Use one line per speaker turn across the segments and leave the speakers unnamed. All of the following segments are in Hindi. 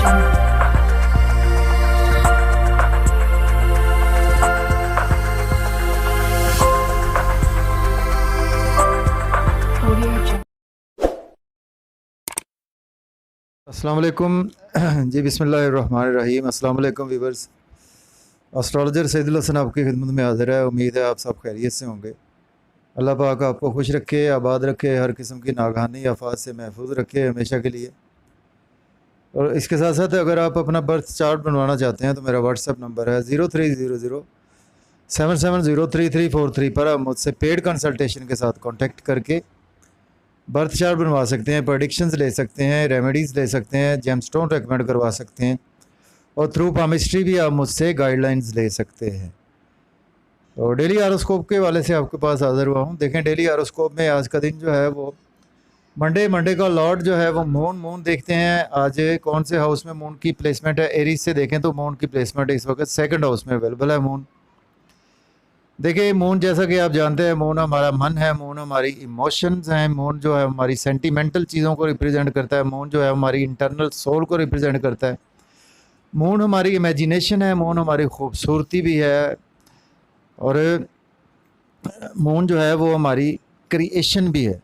अस्सलाम वालेकुम जी, बिस्मिल्लाहिर्रहमानिर्रहीम। अस्सलाम वालेकुम व्यूअर्स। एस्ट्रोलॉजर सैयदुल हसन आपकी खिदमत में हाज़िर है। उम्मीद है आप सब खैरियत से होंगे। अल्लाह पाक आपको खुश रखे, आबाद रखे, हर किस्म की नागहानी आफात से महफूज रखे हमेशा के लिए। और इसके साथ साथ अगर आप अपना बर्थ चार्ट बनवाना चाहते हैं तो मेरा व्हाट्सएप नंबर है 030077033343 पर आप मुझसे पेड कंसल्टेशन के साथ कॉन्टेक्ट करके बर्थ चार्ट बनवा सकते हैं, प्रेडिक्शंस ले सकते हैं, रेमेडीज़ ले सकते हैं, जेमस्टोन रेकमेंड करवा सकते हैं और थ्रू पामिस्ट्री भी आप मुझसे गाइडलाइंस ले सकते हैं। तो डेली आरोस्कोप के वाले से आपके पास हाज़िर हुआ हूँ। देखें, डेली आरोस्कोप में आज का दिन जो है वो मंडे का लॉर्ड जो है वो मून देखते हैं। आज कौन से हाउस में मून की प्लेसमेंट है। एरीज से देखें तो मून की प्लेसमेंट इस वक्त सेकंड हाउस में अवेलेबल है मून। देखिए, मून जैसा कि आप जानते हैं, मून हमारा मन है, मून हमारी इमोशंस हैं, मून जो है हमारी सेंटिमेंटल चीज़ों को रिप्रेजेंट करता है, मून जो है हमारी इंटरनल सोल को रिप्रेजेंट करता है, मून हमारी इमेजिनेशन है, मून हमारी खूबसूरती भी है और मून जो है वो हमारी क्रिएशन भी है।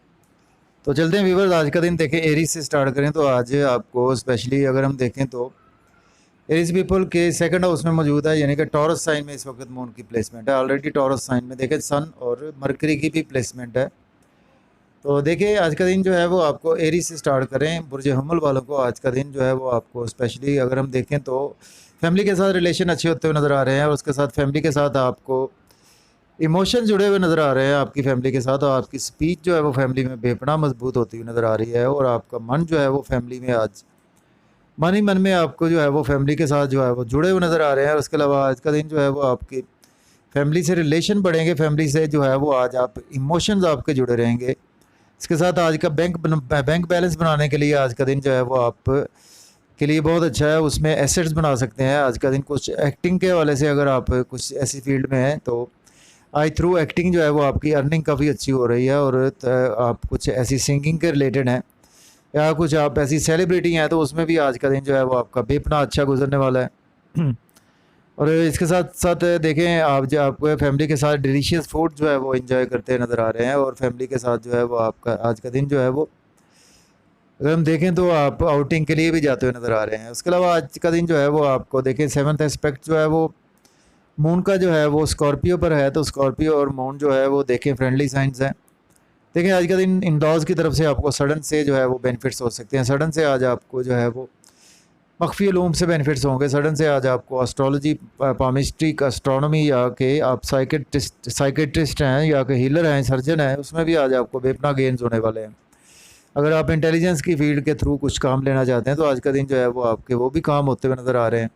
तो चलते हैं व्यूअर्स, आज का दिन देखें एरीज से स्टार्ट करें तो आज आपको स्पेशली अगर हम देखें तो एरीज पीपल के सेकंड हाउस में मौजूद है, यानी कि टॉरस साइन में इस वक्त मून की प्लेसमेंट है। ऑलरेडी टॉरस साइन में देखें सन और मरकरी की भी प्लेसमेंट है। तो देखिए, आज का दिन जो है वो आपको एरीज से स्टार्ट करें। बुर्ज हमल वालों को आज का दिन जो है वो आपको स्पेशली अगर हम देखें तो फैमिली के साथ रिलेशन अच्छे होते हुए नज़र आ रहे हैं और उसके साथ फैमिली के साथ आपको इमोशन जुड़े हुए नज़र आ रहे हैं आपकी फैमिली के साथ, और आपकी स्पीच जो है वो फैमिली में बेपनाह मजबूत होती हुई नज़र आ रही है और आपका मन जो है वो फैमिली में आज मन ही मन में आपको जो है वो फैमिली के साथ जो है वो जुड़े हुए नज़र आ रहे हैं। और उसके अलावा आज का दिन जो है वो आपकी फैमिली से रिलेशन बढ़ेंगे, फैमिली से जो है वो आज आप इमोशंस आपके जुड़े रहेंगे। इसके साथ आज का बैंक बैलेंस बनाने के लिए आज का दिन जो है वो आप के लिए बहुत अच्छा है, उसमें एसेट्स बना सकते हैं। आज का दिन कुछ एक्टिंग के हवाले से अगर आप कुछ ऐसी फील्ड में हैं तो आज थ्रू एक्टिंग जो है वो आपकी अर्निंग काफ़ी अच्छी हो रही है। और आप कुछ ऐसी सिंगिंग के रिलेटेड हैं या कुछ आप ऐसी सेलिब्रिटी हैं तो उसमें भी आज का दिन जो है वो आपका बेपना अच्छा गुजरने वाला है। और इसके साथ साथ देखें, आप जो आपको फैमिली के साथ डिलीशियस फूड जो है वो एंजॉय करते नज़र आ रहे हैं और फैमिली के साथ जो है वो आपका आज का दिन जो है वो अगर हम देखें तो आप आउटिंग के लिए भी जाते हुए नज़र आ रहे हैं। उसके अलावा आज का दिन जो है वो आपको देखें सेवन्थ एस्पेक्ट जो है वो मून का जो है वो स्कॉर्पियो पर है, तो स्कॉर्पियो और मून जो है वो देखें फ्रेंडली साइंस हैं। देखिए, आज का दिन इंडॉज की तरफ से आपको सडन से जो है वो बेनिफिट्स हो सकते हैं। सडन से आज आपको जो है वो मख्फी उलूम से बेनिफिट्स होंगे। सडन से आज आपको एस्ट्रोलॉजी, पामिस्ट्री, एस्ट्रोनॉमी या के आप साइकेट्रिस्ट हैं या कि हीलर हैं, सर्जन हैं, उसमें भी आज आपको बेपना गेन्स होने वाले हैं। अगर आप इंटेलिजेंस की फील्ड के थ्रू कुछ काम लेना चाहते हैं तो आज का दिन जो है वो आपके वो भी काम होते हुए नज़र आ रहे हैं।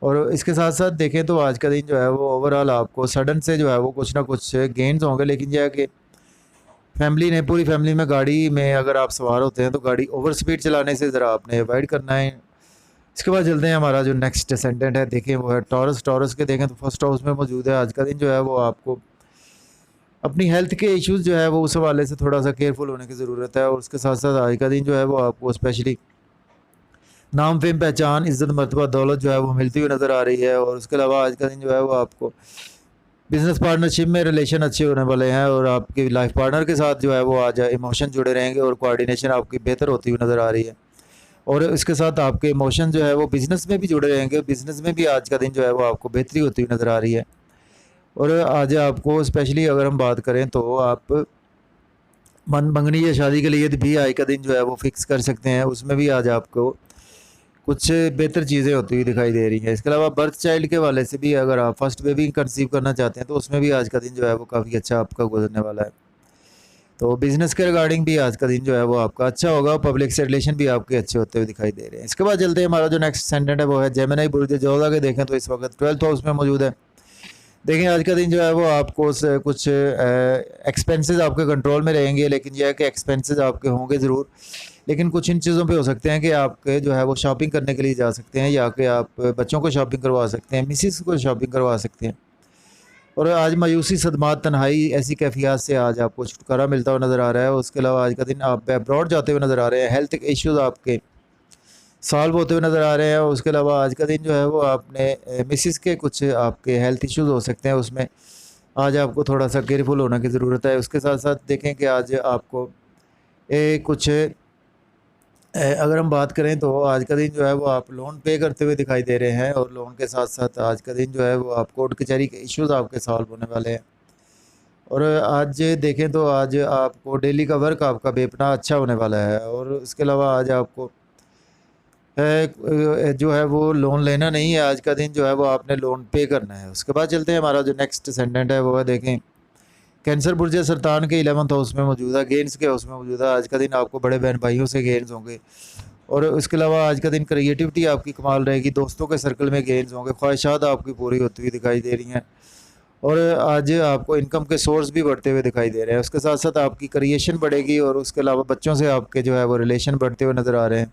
और इसके साथ साथ देखें तो आज का दिन जो है वो ओवरऑल आपको सडन से जो है वो कुछ ना कुछ गेन्स होंगे। लेकिन यह है कि फैमिली ने पूरी फैमिली में गाड़ी में अगर आप सवार होते हैं तो गाड़ी ओवर स्पीड चलाने से ज़रा आपने अवॉइड करना है। इसके बाद चलते हैं, हमारा जो नेक्स्ट डिसेंडेंट है देखें वो है टॉरस। टॉरस के देखें तो फर्स्ट हाउस में मौजूद है। आज का दिन जो है वो आपको अपनी हेल्थ के इश्यूज़ जो है वो उस हवाले से थोड़ा सा केयरफुल होने की ज़रूरत है। और उसके साथ साथ आज का दिन जो है वो आपको स्पेशली नाम, फेम, पहचान, इज़्ज़त, मर्तबा, दौलत जो है वो मिलती हुई नज़र आ रही है। और उसके अलावा आज का दिन जो है वो आपको बिज़नेस पार्टनरशिप में रिलेशन अच्छे होने वाले हैं और आपकी लाइफ पार्टनर के साथ जो है वो आज इमोशन जुड़े रहेंगे और कोऑर्डिनेशन आपकी बेहतर होती हुई नज़र आ रही है। और इसके साथ आपके इमोशन जो है वो बिज़नेस में भी जुड़े रहेंगे। बिज़नेस में भी आज का दिन जो है वो आपको बेहतरी होती हुई नज़र आ रही है। और आज आपको स्पेशली अगर हम बात करें तो आप मन मंगनी या शादी के लिए भी आज का दिन जो है वो फिक्स कर सकते हैं, उसमें भी आज आपको कुछ बेहतर चीज़ें होती हुई दिखाई दे रही हैं। इसके अलावा बर्थ चाइल्ड के वाले से भी अगर आप फर्स्ट बेबी कंसीव करना चाहते हैं तो उसमें भी आज का दिन जो है वो काफ़ी अच्छा आपका गुजरने वाला है। तो बिज़नेस के रिगार्डिंग भी आज का दिन जो है वो आपका अच्छा होगा। पब्लिक से रिलेशन भी आपके अच्छे होते हुए दिखाई दे रहे हैं। इसके बाद चलते हैं, हमारा जो नेक्स्ट सेंडेंट है वो है जेमिनी बुर्ज जोधा के देखें तो इस वक्त 12th हाउस में मौजूद है। देखें, आज का दिन जो है वो आपको कुछ एक्सपेंसेस आपके कंट्रोल में रहेंगे, लेकिन यह है कि एक्सपेंसेस आपके होंगे ज़रूर, लेकिन कुछ इन चीज़ों पे हो सकते हैं कि आपके जो है वो शॉपिंग करने के लिए जा सकते हैं या कि आप बच्चों को शॉपिंग करवा सकते हैं, मिसिस को शॉपिंग करवा सकते हैं। और आज मायूसी, सदमात, तन्हाई, ऐसी कैफियत से आज आपको छुटकारा मिलता हुआ नज़र आ रहा है। उसके अलावा आज का दिन आप अब्रॉड जाते हुए नज़र आ रहे हैं। हेल्थ इश्यूज़ आपके सॉल्व होते हुए नज़र आ रहे हैं। और उसके अलावा आज का दिन जो है वो आपने मिसिस के कुछ आपके हेल्थ इश्यूज़ हो सकते हैं, उसमें आज आपको थोड़ा सा केयरफुल होने की ज़रूरत है। उसके साथ साथ देखें कि आज आपको कुछ अगर हम बात करें तो आज का दिन जो है वो आप लोन पे करते हुए दिखाई दे रहे हैं, और लोन के साथ साथ आज का दिन जो है वो आप कोर्ट कचहरी के इश्यूज़ आपके सॉल्व होने वाले हैं। और आज देखें तो आज आपको डेली का वर्क आपका बेपना अच्छा होने वाला है। और उसके अलावा आज आपको जो है वो लोन लेना नहीं है, आज का दिन जो है वो आपने लोन पे करना है। उसके बाद चलते हैं, हमारा जो नेक्स्ट सेंडेंट है वो है देखें कैंसर बुर्ज सरतान के 11th हाउस में मौजूद है, गेंस के हाउस में मौजूद है। आज का दिन आपको बड़े बहन भाइयों से गेंस होंगे। और उसके अलावा आज का दिन क्रिएटिविटी आपकी कमाल रहेगी, दोस्तों के सर्कल में गेंस होंगे, ख्वाहिशात आपकी पूरी होती हुई दिखाई दे रही हैं। और आज आपको इनकम के सोर्स भी बढ़ते हुए दिखाई दे रहे हैं। उसके साथ साथ आपकी क्रिएशन बढ़ेगी, और उसके अलावा बच्चों से आपके जो है वो रिलेशन बढ़ते हुए नज़र आ रहे हैं।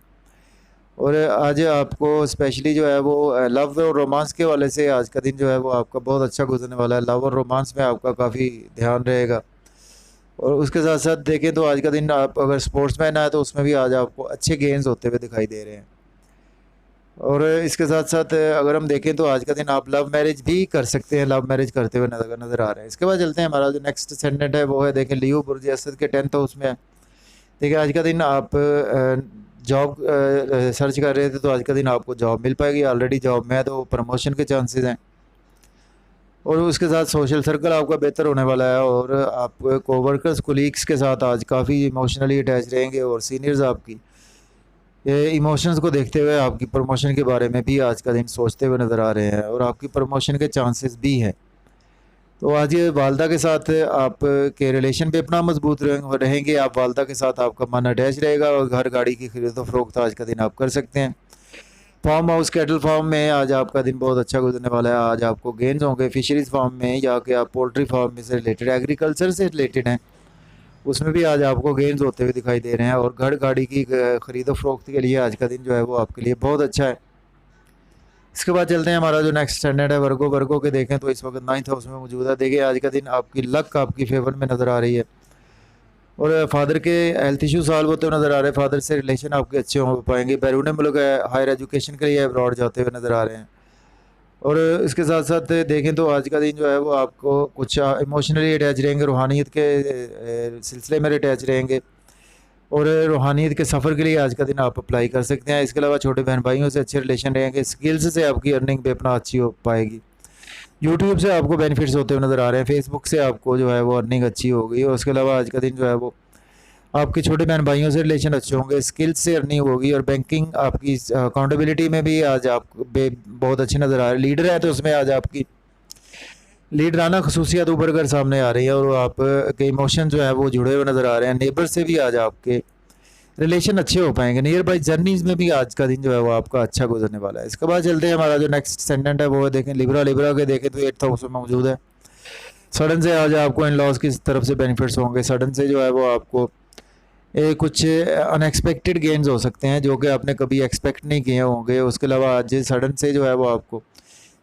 और आज आपको स्पेशली जो है वो लव और रोमांस के वाले से आज का दिन जो है वो आपका बहुत अच्छा गुजरने वाला है। लव और रोमांस में आपका काफ़ी ध्यान रहेगा। और उसके साथ साथ देखें तो आज का दिन आप अगर स्पोर्ट्समैन है तो उसमें भी आज आपको अच्छे गेम्स होते हुए दिखाई दे रहे हैं। और इसके साथ साथ अगर हम देखें तो आज का दिन आप लव मैरिज भी कर सकते हैं, लव मैरिज करते हुए नज़र आ रहे हैं। इसके बाद चलते हैं, हमारा जो नेक्स्ट सेंडेंट है वो है देखें लियो बुर्ज असद के 10th हाउस में है। देखिए आज का दिन आप जॉब सर्च कर रहे थे तो आज का दिन आपको जॉब मिल पाएगी, ऑलरेडी जॉब में है तो प्रमोशन के चांसेस हैं। और उसके साथ सोशल सर्कल आपका बेहतर होने वाला है, और आप कोवर्कर्स कोलीग्स के साथ आज काफ़ी इमोशनली अटैच रहेंगे। और सीनियर्स आपकी इमोशंस को देखते हुए आपकी प्रमोशन के बारे में भी आज का दिन सोचते हुए नज़र आ रहे हैं, और आपकी प्रमोशन के चांसेस भी हैं। तो आज ये वालदा के साथ आप के रिलेशन पे अपना मजबूत रहेंगे, आप वालदा के साथ आपका मन अटैच रहेगा, और घर गाड़ी की खरीदो फरोख्त आज का दिन आप कर सकते हैं। फार्म हाउस कैटल फार्म में आज आपका दिन बहुत अच्छा गुजरने वाला है। आज आपको गेंस होंगे फिशरीज़ फार्म में, या कि आप पोल्ट्री फार्म में से रिलेटेड एग्रीकल्चर से रिलेटेड हैं, उसमें भी आज आपको गेंस होते हुए दिखाई दे रहे हैं। और घर गाड़ी की ख़रीदो फरोख्त के लिए आज का दिन जो है वो आपके लिए बहुत अच्छा है। इसके बाद चलते हैं, हमारा जो नेक्स्ट स्टैंडर्ड है वर्गो। वर्गो के देखें तो इस वक्त 9th हाउस में मौजूद है। देखिए आज का दिन आपकी लक आपकी फेवर में नज़र आ रही है, और फादर के हेल्थ इशू सॉल्व होते हुए नज़र आ रहे हैं, फादर से रिलेशन आपके अच्छे हो पाएंगे। बैरून मुल्क हायर एजुकेशन के लिए अब्रॉड जाते हुए नज़र आ रहे हैं। और इसके साथ साथ देखें तो आज का दिन जो है वो आपको कुछ इमोशनली अटैच रहेंगे, रूहानियत के सिलसिले में अटैच रहेंगे, और रूहानियत के सफ़र के लिए आज का दिन आप अप्लाई कर सकते हैं। इसके अलावा छोटे बहन भाइयों से अच्छे रिलेशन रहेंगे, स्किल्स से आपकी अर्निंग भी अपना अच्छी हो पाएगी। यूट्यूब से आपको बेनिफिट्स होते हुए नज़र आ रहे हैं, फेसबुक से आपको जो है वो अर्निंग अच्छी होगी। और उसके अलावा आज का दिन जो है वो आपके छोटे बहन भाइयों से रिलेशन अच्छे होंगे, स्किल्स से अर्निंग होगी। और बैंकिंग आपकी अकाउंटेबिलिटी में भी आज आप बहुत अच्छे नज़र आ रहे हैं। लीडर है तो उसमें आज आपकी लीडराना खसूसियात उभर कर सामने आ रही है, और आप के इमोशन जो है वो जुड़े हुए नज़र आ रहे हैं। नेबर से भी आज आपके रिलेशन अच्छे हो पाएंगे। नियर बाई जर्नीज़ में भी आज का दिन जो है वो आपका अच्छा गुजरने वाला है। इसके बाद चलते हैं, हमारा जो नेक्स्ट सेंडेंट है वो है देखें लिब्रा। लिब्रा के देखें तो 8th हाउस में मौजूद है। सडन से आज आपको इन लॉज की तरफ से बेनिफिट्स होंगे। सडन से जो है वो आपको कुछ अनएक्सपेक्टेड गेन्स हो सकते हैं जो कि आपने कभी एक्सपेक्ट नहीं किए होंगे। उसके अलावा आज सडन से जो है वो आपको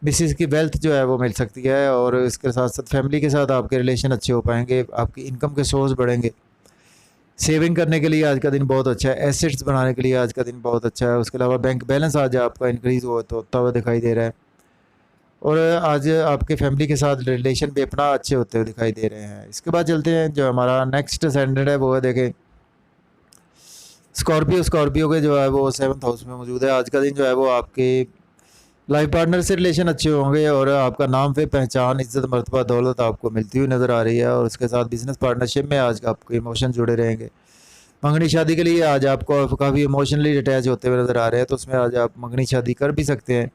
मिसिस की वेल्थ जो है वो मिल सकती है, और इसके साथ साथ फैमिली के साथ आपके रिलेशन अच्छे हो पाएंगे, आपकी इनकम के सोर्स बढ़ेंगे। सेविंग करने के लिए आज का दिन बहुत अच्छा है, एसेट्स बनाने के लिए आज का दिन बहुत अच्छा है। उसके अलावा बैंक बैलेंस आज आपका इंक्रीज़ होता हुआ दिखाई दे रहा है, और आज आपके फैमिली के साथ रिलेशन भी अपना अच्छे होते हुए दिखाई दे रहे हैं। इसके बाद चलते हैं, जो हमारा नेक्स्ट सेंडेंट है वो है देखें स्कॉर्पियो। स्कॉर्पियो के जो है वो 7th हाउस में मौजूद है। आज का दिन जो है वो आपके लाइफ पार्टनर से रिलेशन अच्छे होंगे, और आपका नाम पे पहचान इज़्ज़त मर्तबा दौलत आपको मिलती हुई नज़र आ रही है। और उसके साथ बिज़नेस पार्टनरशिप में आज आपके इमोशन जुड़े रहेंगे। मंगनी शादी के लिए आज आपको काफ़ी इमोशनली अटैच होते हुए नज़र आ रहे हैं, तो उसमें आज आप मंगनी शादी कर भी सकते हैं।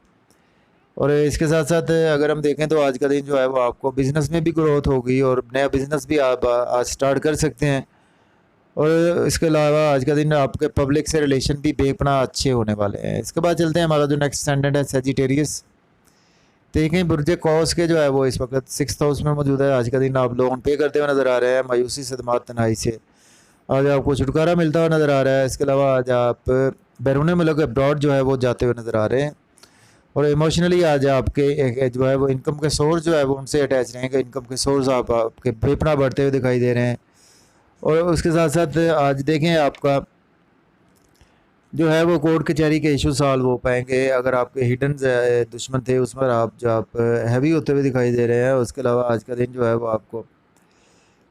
और इसके साथ साथ अगर हम देखें तो आज का दिन जो है वो आपको बिज़नेस में भी ग्रोथ होगी, और नया बिज़नेस भी आप आज स्टार्ट कर सकते हैं। और इसके अलावा आज का दिन आपके पब्लिक से रिलेशन भी बेपना अच्छे होने वाले हैं। इसके बाद चलते हैं, हमारा जो नेक्स्ट स्टैंडर्ड है सेजिटेरियस। देखें बुर्ज कौस के जो है वो इस वक्त 6th हाउस में मौजूद है। आज का दिन आप लोन पे करते हुए नज़र आ रहे हैं, मायूसी सदमात तनाई से आज आपको छुटकारा मिलता हुआ नज़र आ रहा है। इसके अलावा आज आप बैरून मुल्क अब्रॉड जो है वो जाते हुए नज़र आ रहे हैं, और इमोशनली आज आपके जो है वो इनकम के सोर्स जो है वो उनसे अटैच रहेंगे। इनकम के सोर्स आपके बेपना बढ़ते हुए दिखाई दे रहे हैं। और उसके साथ साथ आज देखें आपका जो है वो कोर्ट कचहरी के इशू सॉल्व हो पाएंगे। अगर आपके हिडन दुश्मन थे उस पर आप हैवी होते हुए दिखाई दे रहे हैं। उसके अलावा आज का दिन जो है वो आपको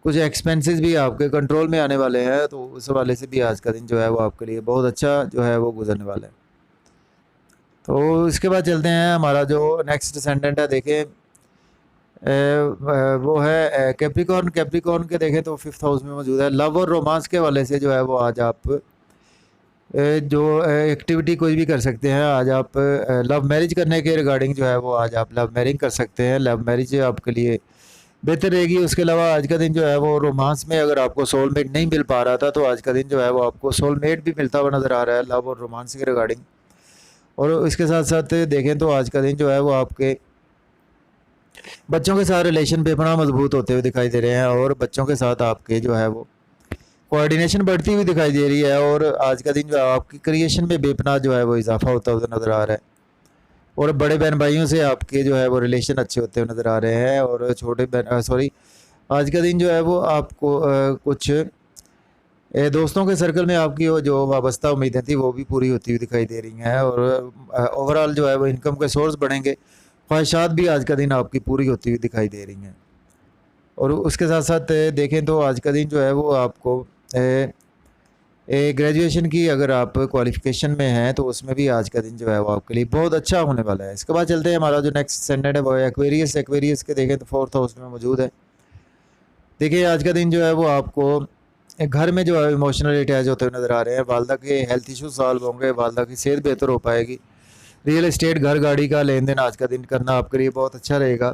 कुछ एक्सपेंसेस भी आपके कंट्रोल में आने वाले हैं, तो उस हवाले से भी आज का दिन जो है वो आपके लिए बहुत अच्छा जो है वो गुजरने वाला है। तो इसके बाद चलते हैं, हमारा जो नेक्स्ट असेंडेंट है देखें वो है कैप्रिकॉर्न। कैप्रिकॉर्न के देखें तो 5th हाउस में मौजूद है। लव और रोमांस के हवाले से जो है वो आज आप जो एक्टिविटी कोई भी कर सकते हैं। आज आप लव मैरिज करने के रिगार्डिंग जो है वो आज आप लव मैरिज कर सकते हैं। लव मैरिज आपके लिए बेहतर रहेगी। उसके अलावा आज का दिन जो है वो रोमांस में अगर आपको सोलमेट नहीं मिल पा रहा था, तो आज का दिन जो है वो आपको सोलमेट भी मिलता हुआ नज़र आ रहा है लव और रोमांस के रिगार्डिंग। और इसके साथ साथ देखें तो आज का दिन जो है वो आपके बच्चों के साथ रिलेशन बेपनाह मजबूत होते हुए दिखाई दे रहे हैं, और बच्चों के साथ आपके जो है वो कोऑर्डिनेशन बढ़ती हुई दिखाई दे रही है। और आज का दिन जो है आपकी क्रिएशन में बेपनाह जो है वो इजाफा होता हुआ नज़र आ रहा है, और बड़े बहन भाइयों से आपके जो है वो रिलेशन अच्छे होते हुए नज़र आ रहे हैं। और छोटे बहन आज का दिन जो है वो आपको कुछ दोस्तों के सर्कल में आपकी वो जो वाबस्ता उम्मीदें थी वो भी पूरी होती हुई दिखाई दे रही हैं, और ओवरऑल जो है वो इनकम के सोर्स बढ़ेंगे। ख्वाहिशात भी आज का दिन आपकी पूरी होती हुई दिखाई दे रही हैं। और उसके साथ साथ देखें तो आज का दिन जो है वो आपको ग्रेजुएशन की अगर आप क्वालिफ़िकेशन में हैं तो उसमें भी आज का दिन जो है वो आपके लिए बहुत अच्छा होने वाला है। इसके बाद चलते हैं, हमारा जो नेक्स्ट असेंडेंट है वो है एक्वेरियस। एक्वेरियस के देखें तो 4th हाउस में मौजूद है। देखिए आज का दिन जो है वो आपको घर में जो है इमोशनली अटैच होते हुए नज़र आ रहे हैं। वालदा के हेल्थ इशू सॉल्व होंगे, वालदा की सेहत बेहतर हो पाएगी। रियल एस्टेट घर गाड़ी का लेन देन आज का दिन करना आपके लिए बहुत अच्छा रहेगा।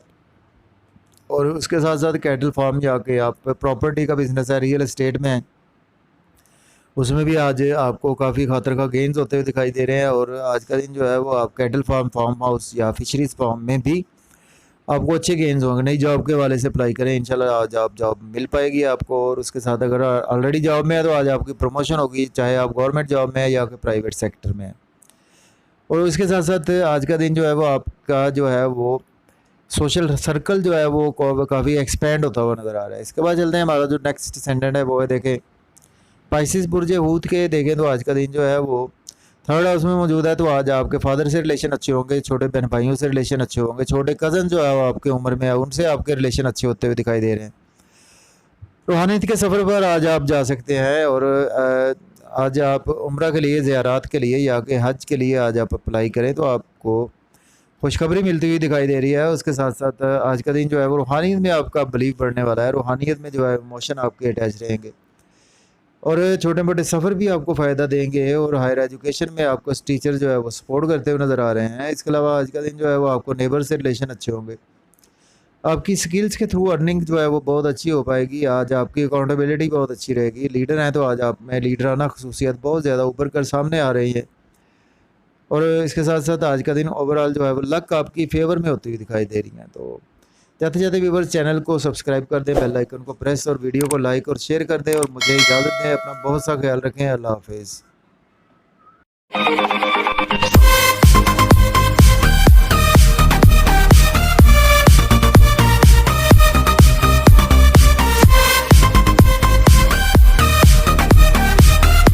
और उसके साथ साथ कैटल फार्म जाके आप प्रॉपर्टी का बिज़नेस है, रियल एस्टेट में है, उसमें भी आज आपको काफ़ी खातर का गेंस होते हुए दिखाई दे रहे हैं। और आज का दिन जो है वो आप कैटल फार्म, फार्म हाउस या फिशरीज़ फार्म में भी आपको अच्छे गेंस होंगे। नई जॉब के वाले से अप्लाई करें, इंशाल्लाह आज आप जॉब मिल पाएगी आपको। और उसके साथ अगर ऑलरेडी जॉब में है तो आज आपकी प्रमोशन होगी, चाहे आप गवर्नमेंट जॉब में है या प्राइवेट सेक्टर में है। और उसके साथ साथ आज का दिन जो है वो आपका जो है वो सोशल सर्कल जो है वो काफ़ी एक्सपेंड होता हुआ नज़र आ रहा है। इसके बाद चलते हैं, हमारा जो नेक्स्ट असेंडेंट है वो है देखें पाइसिस बुर्ज हूत के। देखें तो आज का दिन जो है वो 3rd हाउस में मौजूद है, तो आज आपके फादर से रिलेशन अच्छे होंगे, छोटे बहन भाइयों से रिलेशन अच्छे होंगे, छोटे कज़न जो है वो आपके उम्र में है उनसे आपके रिलेशन अच्छे होते हुए दिखाई दे रहे हैं। रूहानियत के सफ़र पर आज आप जा सकते हैं, और आज आप उम्रा के लिए, ज़ियारात के लिए या कि हज के लिए आज आप अप्लाई करें तो आपको खुशखबरी मिलती हुई दिखाई दे रही है। उसके साथ साथ आज का दिन जो है वो रूहानियत में आपका बिलीव बढ़ने वाला है। रूहानियत में जो है इमोशन आपके अटैच रहेंगे, और छोटे मोटे सफ़र भी आपको फ़ायदा देंगे, और हायर एजुकेशन में आपको टीचर जो है वो सपोर्ट करते हुए नज़र आ रहे हैं। इसके अलावा आज का दिन जो है वो आपको नेबर से रिलेशन अच्छे होंगे। आपकी स्किल्स के थ्रू अर्निंग जो है वो बहुत अच्छी हो पाएगी। आज आपकी अकाउंटेबिलिटी बहुत अच्छी रहेगी। लीडर हैं तो आज आप में लीडराना खसूसियत बहुत ज़्यादा उभर कर सामने आ रही है। और इसके साथ साथ आज का दिन ओवरऑल जो है वो लक आपकी फेवर में होती हुई दिखाई दे रही हैं। तो जाते जाते व्यूअर्स चैनल को सब्सक्राइब कर दें, बेल आइकन को प्रेस और वीडियो को लाइक और शेयर कर दें, और मुझे इजाज़त दें। अपना बहुत सा ख्याल रखें। अल्लाह हाफिज़।